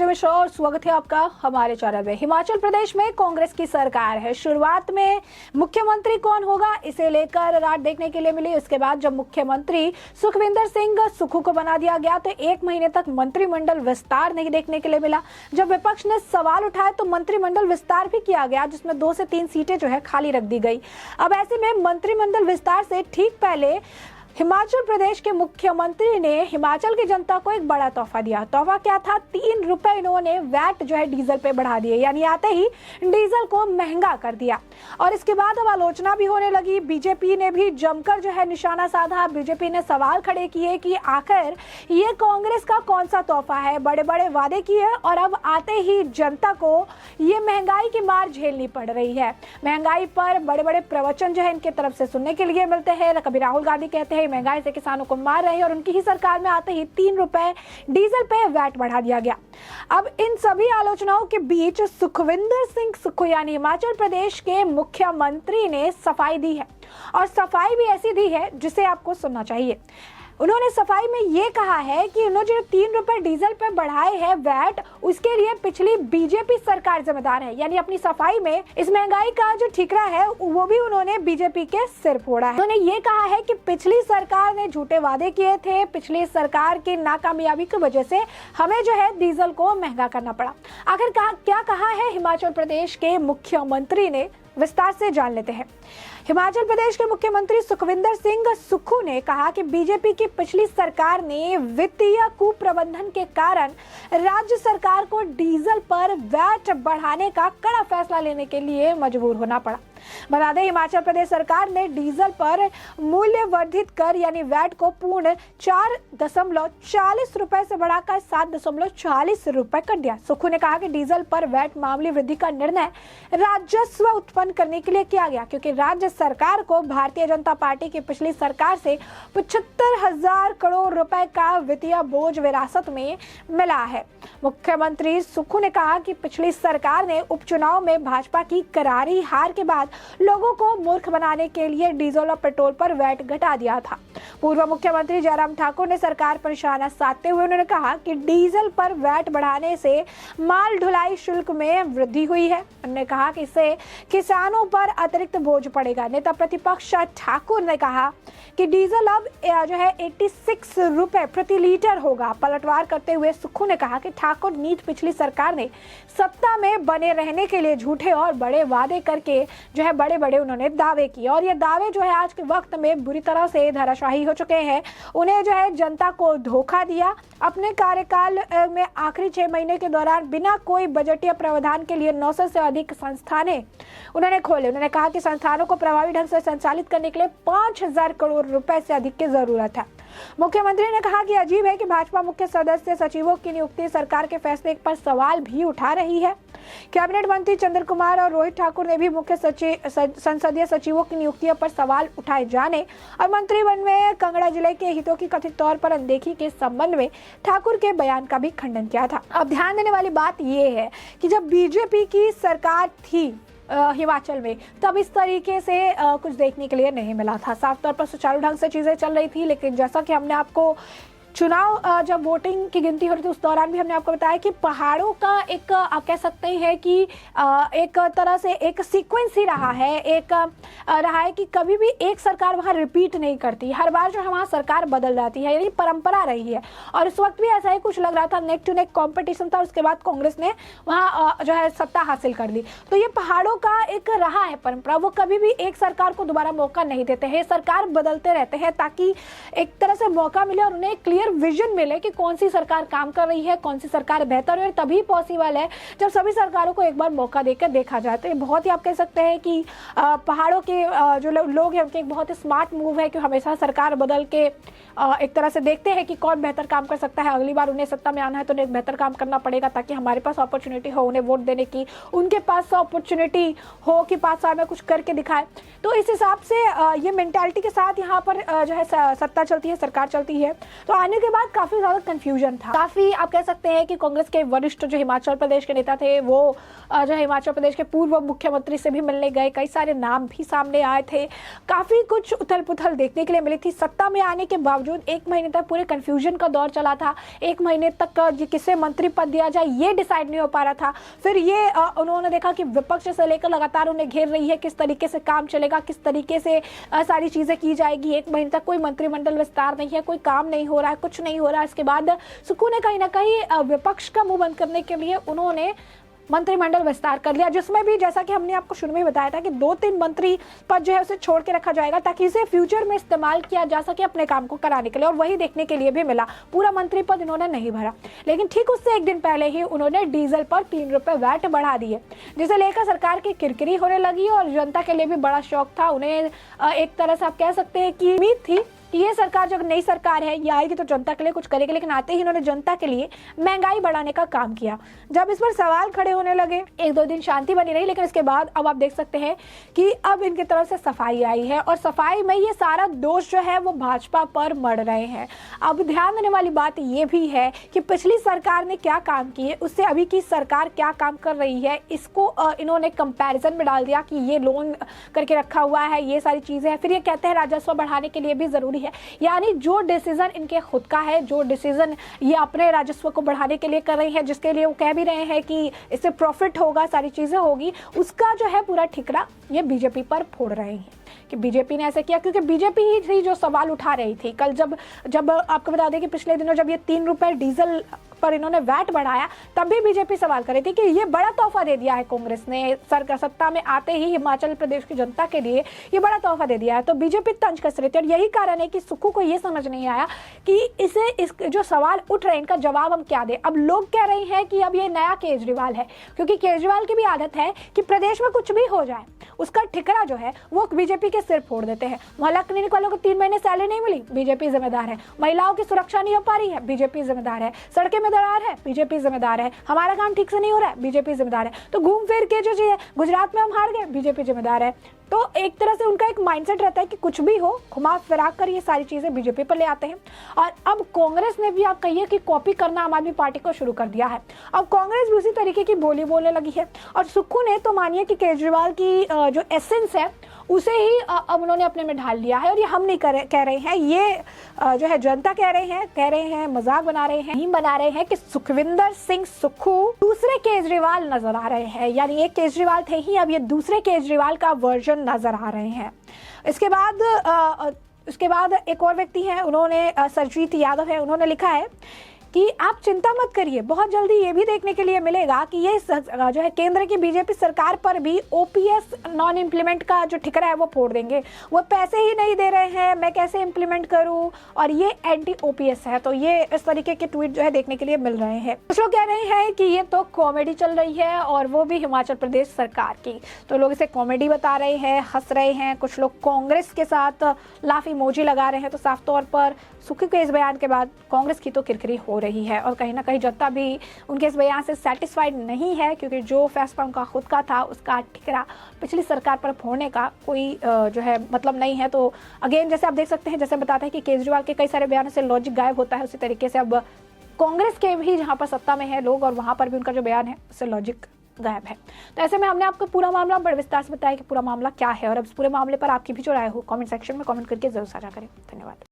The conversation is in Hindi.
मिश्रा और स्वागत है आपका हमारे चैनल में। हिमाचल प्रदेश में कांग्रेस की सरकार है। शुरुआत में मुख्यमंत्री कौन होगा इसे लेकर रात देखने के लिए मिली। उसके बाद जब मुख्यमंत्री सुखविंदर सिंह सुक्खू को बना दिया गया तो एक महीने तक मंत्रिमंडल विस्तार नहीं देखने के लिए मिला। जब विपक्ष ने सवाल उठाए तो मंत्रिमंडल विस्तार भी किया गया, जिसमें 2 से 3 सीटें जो है खाली रख दी गई। अब ऐसे में मंत्रिमंडल विस्तार से ठीक पहले हिमाचल प्रदेश के मुख्यमंत्री ने हिमाचल की जनता को एक बड़ा तोहफा दिया। तोहफा क्या था? 3 रुपए इन्होंने वैट जो है डीजल पे बढ़ा दिए, यानी आते ही डीजल को महंगा कर दिया। और इसके बाद अब आलोचना भी होने लगी। बीजेपी ने भी जमकर जो है निशाना साधा। बीजेपी ने सवाल खड़े किए कि आखिर ये कांग्रेस का कौन सा तोहफा है? बड़े बड़े वादे किए और अब आते ही जनता को ये महंगाई की मार झेलनी पड़ रही है। महंगाई पर बड़े बड़े प्रवचन जो है इनके तरफ से सुनने के लिए मिलते हैं। कभी राहुल गांधी कहते हैं महंगाई से किसानों को मार रहे हैं और उनकी ही सरकार में आते ही 3 रुपए डीजल पे वैट बढ़ा दिया गया। अब इन सभी आलोचनाओं के बीच सुखविंदर सिंह सुक्खू यानी हिमाचल प्रदेश के मुख्यमंत्री ने सफाई दी है, और सफाई भी ऐसी दी है जिसे आपको सुनना चाहिए। उन्होंने सफाई में ये कहा है कि उन्होंने जो 3 रुपए डीजल पे बढ़ाए हैं वैट, उसके लिए पिछली बीजेपी सरकार जिम्मेदार है। यानी अपनी सफाई में इस महंगाई का जो ठिकरा है वो भी उन्होंने बीजेपी के सिर फोड़ा है। उन्होंने ये कहा है कि पिछली सरकार ने झूठे वादे किए थे, पिछली सरकार की नाकामयाबी की वजह से हमें जो है डीजल को महंगा करना पड़ा। आखिर क्या कहा है हिमाचल प्रदेश के मुख्यमंत्री ने, विस्तार से जान लेते हैं। हिमाचल प्रदेश के मुख्यमंत्री सुखविंदर सिंह सुक्खू ने कहा कि बीजेपी की पिछली सरकार ने वित्तीय कुप्रबंधन के कारण राज्य सरकार को डीजल पर वैट बढ़ाने का कड़ा फैसला लेने के लिए मजबूर होना पड़ा। बता दें, हिमाचल प्रदेश सरकार ने डीजल पर मूल्य वर्धित कर यानी वैट को पूर्ण 4.40 रुपए से बढ़ाकर 7.40 रुपए कर दिया। सुक्खू ने कहा कि डीजल पर वैट मामूली वृद्धि का निर्णय राजस्व उत्पन्न करने के लिए किया गया, क्योंकि राज्य सरकार को भारतीय जनता पार्टी की पिछली सरकार से 75,000 करोड़ रुपए का वित्तीय बोझ विरासत में मिला है। मुख्यमंत्री सुक्खू ने कहा कि पिछली सरकार ने उपचुनाव में भाजपा की करारी हार के बाद लोगों को मूर्ख बनाने के लिए डीजल और पेट्रोल पर वैट घटा दिया था। पूर्व मुख्यमंत्री जयराम ठाकुर ने सरकार पर निशाना साधते हुए उन्होंने कहा कि डीजल पर वैट बढ़ाने से माल ढुलाई शुल्क में वृद्धि हुई है। उन्होंने कहा कि इससे किसानों पर अतिरिक्त बोझ पड़ेगा। नेता प्रतिपक्ष ठाकुर ने कहा कि डीजल अब जो है 86 रुपए प्रति लीटर होगा। पलटवार करते हुए सुक्खू ने कहा कि ठाकुर नीत पिछली सरकार ने सत्ता में बने रहने के लिए झूठे और बड़े वादे करके जो है बड़े उन्होंने दावे किए, और ये दावे जो है आज के वक्त में बुरी तरह से धराशायी हो चुके हैं। उन्हें जो है जनता को धोखा दिया। अपने कार्यकाल में आखिरी 6 महीने के दौरान बिना कोई बजटीय प्रावधान के लिए 900 से अधिक संस्थानें उन्होंने खोले। उन्होंने कहा कि संस्थानों को प्रभावी ढंग से संचालित करने के लिए 5,000 करोड़ रुपए से अधिक की जरूरत है। मुख्यमंत्री ने कहा कि अजीब है कि भाजपा मुख्य सदस्य सचिवों की नियुक्ति सरकार के फैसले पर सवाल भी उठा रही है। कैबिनेट मंत्री चंद्र कुमार और रोहित ठाकुर ने भी मुख्य संसदीय सचिवों की नियुक्तियों पर सवाल उठाए जाने और मंत्रिमंडल में कांगड़ा जिले के हितों की कथित तौर पर अनदेखी के संबंध में ठाकुर के बयान का भी खंडन किया था। अब ध्यान देने वाली बात यह है कि जब बीजेपी की सरकार थी हिमाचल में, तब इस तरीके से कुछ देखने के लिए नहीं मिला था। साफ तौर पर सुचारू ढंग से चीज़ें चल रही थी, लेकिन जैसा कि हमने आपको चुनाव जब वोटिंग की गिनती हो रही थी उस दौरान भी हमने आपको बताया कि पहाड़ों का एक आप कह सकते हैं कि एक तरह से एक सीक्वेंस ही रहा है। एक रहा है कि कभी भी एक सरकार वहाँ रिपीट नहीं करती, हर बार जो है वहाँ सरकार बदल जाती है, यानी परंपरा रही है। और इस वक्त भी ऐसा ही कुछ लग रहा था, नेक टू नेक कॉम्पिटिशन था। उसके बाद कांग्रेस ने वहाँ जो है सत्ता हासिल कर ली। तो ये पहाड़ों का एक रहा है परंपरा, वो कभी भी एक सरकार को दोबारा मौका नहीं देते हैं। सरकार बदलते रहते हैं ताकि एक तरह से मौका मिले और उन्हें क्लियर विजन मिले कि कौन सी सरकार काम कर रही है, कौन सी सरकार बेहतर है। तभी पॉसिबल है जब सभी सरकारों को एक बार मौका देकर देखा जाए। तो ये बहुत ही आप कह सकते हैं कि पहाड़ों के जो लोग हैं उनके एक बहुत ही स्मार्ट मूव है कि हमेशा सरकार बदल के एक तरह से देखते हैं कि कौन बेहतर काम कर सकता है। अगली बार उन्हें सत्ता में आना है तो उन्हें बेहतर काम करना पड़ेगा ताकि हमारे पास अपॉर्चुनिटी हो उन्हें वोट देने की, उनके पास अपॉर्चुनिटी हो कि 5 साल में कुछ करके दिखाए। तो इस हिसाब से ये मेंटालिटी के साथ यहाँ पर जो है सत्ता चलती है, सरकार चलती है। तो आने के बाद काफी ज्यादा कंफ्यूजन था। काफी आप कह सकते हैं कि कांग्रेस के वरिष्ठ जो हिमाचल प्रदेश के नेता थे वो जो हिमाचल प्रदेश के पूर्व मुख्यमंत्री से भी मिलने गए, कई सारे नाम भी सामने आए थे, काफी कुछ उथल पुथल देखने के लिए मिली थी। सत्ता में आने के बावजूद 1 महीने तक पूरे कंफ्यूजन का दौर चला था। 1 महीने तक ये किसे मंत्री पद दिया जाए ये डिसाइड नहीं हो पा रहा था। फिर ये उन्होंने देखा कि विपक्ष से लेकर लगातार उन्हें घेर रही है, किस तरीके से काम चलेगा, किस तरीके से सारी चीजें की जाएगी। 1 महीने तक कोई मंत्रिमंडल विस्तार नहीं है, कोई काम नहीं हो रहा है, कुछ नहीं हो रहा है। इसके बाद सुक्खू ने कहीं ना कहीं विपक्ष का मुंह बंद करने के लिए उन्होंने मंत्रिमंडल विस्तार कर लिया, जिसमें भी जैसा कि हमने आपको शुरू में बताया था कि 2-3 मंत्री पद जो है उसे छोड़ के रखा जाएगा ताकि इसे फ्यूचर में इस्तेमाल किया जा सके अपने काम को कराने के लिए, और वही देखने के लिए भी मिला। पूरा मंत्री पद इन्होंने नहीं भरा, लेकिन ठीक उससे 1 दिन पहले ही उन्होंने डीजल पर 3 रुपए वैट बढ़ा दिए, जिसे लेकर सरकार की किरकिरी होने लगी और जनता के लिए भी बड़ा शौक था। उन्हें एक तरह से आप कह सकते हैं कि उम्मीद थी कि ये सरकार, जब नई सरकार है ये आएगी तो जनता के लिए कुछ करेगी, लेकिन आते ही इन्होंने जनता के लिए महंगाई बढ़ाने का काम किया। जब इस पर सवाल खड़े होने लगे 1-2 दिन शांति बनी रही, लेकिन इसके बाद अब आप देख सकते हैं कि अब इनकी तरफ से सफाई आई है और सफाई में ये सारा दोष जो है वो भाजपा पर मढ़ रहे हैं। अब ध्यान देने वाली बात ये भी है कि पिछली सरकार ने क्या काम किए उससे अभी की सरकार क्या काम कर रही है, इसको इन्होंने कंपैरिजन में डाल दिया कि ये लोन करके रखा हुआ है, ये सारी चीजें हैं। फिर ये कहते हैं राजस्व बढ़ाने के लिए भी जरूरी है, यानी जो डिसीजन इनके खुद का है, जो डिसीजन ये अपने राजस्व को बढ़ाने के लिए कर रहे हैं, जिसके लिए वो कह भी रहे हैं कि इससे प्रॉफिट होगा, सारी चीजें होगी, उसका जो है पूरा ठिकरा ये बीजेपी पर फोड़ रहे हैं कि बीजेपी ने ऐसा किया, क्योंकि बीजेपी ही थी जो सवाल उठा रही थी। कल जब आपको बता दें कि पिछले दिनों जब ये 3 रुपए डीजल पर इन्होंने वैट बढ़ाया, तब भी बीजेपी सवाल कर रही थी कि ये बड़ा तोहफा दे दिया है कांग्रेस ने सरकार सत्ता में आते ही हिमाचल प्रदेश की जनता के लिए, ये बड़ा तोहफा दे दिया है। तो बीजेपी तंज कस रही थी और यही कारण है कि सुक्खू को ये समझ नहीं आया कि इस जो सवाल उठ रहे हैं इनका जवाब हम क्या दें। अब लोग कह रहे हैं कि अब ये नया केजरीवाल है, क्योंकि केजरीवाल की भी आदत है कि प्रदेश में कुछ भी हो जाए उसका ठिकरा जो है वो बीजेपी के सिर फोड़ देते हैं। मोहल्ला क्लिनिक वालों को 3 महीने सैलरी नहीं मिली, बीजेपी जिम्मेदार है। महिलाओं की सुरक्षा नहीं हो पा रही है, बीजेपी जिम्मेदार है। सड़कें में दरार है, बीजेपी जिम्मेदार है। हमारा काम ठीक से नहीं हो रहा है, बीजेपी जिम्मेदार है। तो घूम फिर के जो चीज है, गुजरात में हम हार गए, बीजेपी जिम्मेदार है। तो एक तरह से उनका एक माइंडसेट रहता है कि कुछ भी हो घुमा फिरा कर ये सारी चीजें बीजेपी पर ले आते हैं। और अब कांग्रेस ने भी आप कहिए कि कॉपी करना आम आदमी पार्टी को शुरू कर दिया है। अब कांग्रेस भी उसी तरीके की बोली बोलने लगी है और सुक्खू ने तो मानिए कि केजरीवाल की जो एसेंस है उसे ही अब उन्होंने अपने में ढाल लिया है। और ये हम नहीं कह रहे हैं, ये जो है जनता कह रहे हैं, मजाक बना रहे हैं, मीम बना रहे हैं कि सुखविंदर सिंह सुक्खू दूसरे केजरीवाल नजर आ रहे हैं। यानी एक केजरीवाल थे ही, अब ये दूसरे केजरीवाल का वर्जन नजर आ रहे हैं। उसके बाद एक और व्यक्ति हैं, उन्होंने सरजीत यादव है, उन्होंने लिखा है कि आप चिंता मत करिए, बहुत जल्दी ये भी देखने के लिए मिलेगा कि ये जो है केंद्र की बीजेपी सरकार पर भी ओपीएस नॉन इम्प्लीमेंट का जो ठिकरा है वो फोड़ देंगे। वो पैसे ही नहीं दे रहे हैं, मैं कैसे इम्प्लीमेंट करूं, और ये एंटी ओपीएस है। तो ये इस तरीके के ट्वीट जो है देखने के लिए मिल रहे हैं। कुछ लोग कह रहे हैं कि ये तो कॉमेडी चल रही है और वो भी हिमाचल प्रदेश सरकार की, तो लोग इसे कॉमेडी बता रहे हैं, हंस रहे हैं। कुछ लोग कांग्रेस के साथ लाफ इमोजी लगा रहे हैं। तो साफ तौर पर सुक्खू के इस बयान के बाद कांग्रेस की तो किरकिरी हो रही है और कहीं ना कहीं जनता भी उनके इस बयान से सेटिस्फाइड नहीं है, क्योंकि जो फैसला उनका खुद का था उसका ठिकरा पिछली सरकार पर फोड़ने का कोई जो है मतलब नहीं है। तो अगेन जैसे आप देख सकते हैं, जैसे बताते हैं कि केजरीवाल के कई सारे बयानों से लॉजिक गायब होता है, उसी तरीके से अब कांग्रेस के भी जहाँ पर सत्ता में है लोग और वहाँ पर भी उनका जो बयान है उससे लॉजिक गायब है। तो ऐसे में हमने आपको पूरा मामला बड़े विस्तार से बताया कि पूरा मामला क्या है, और अब इस पूरे मामले पर आपकी भी जो राय हो कमेंट सेक्शन में कमेंट करके जरूर साझा करें। धन्यवाद।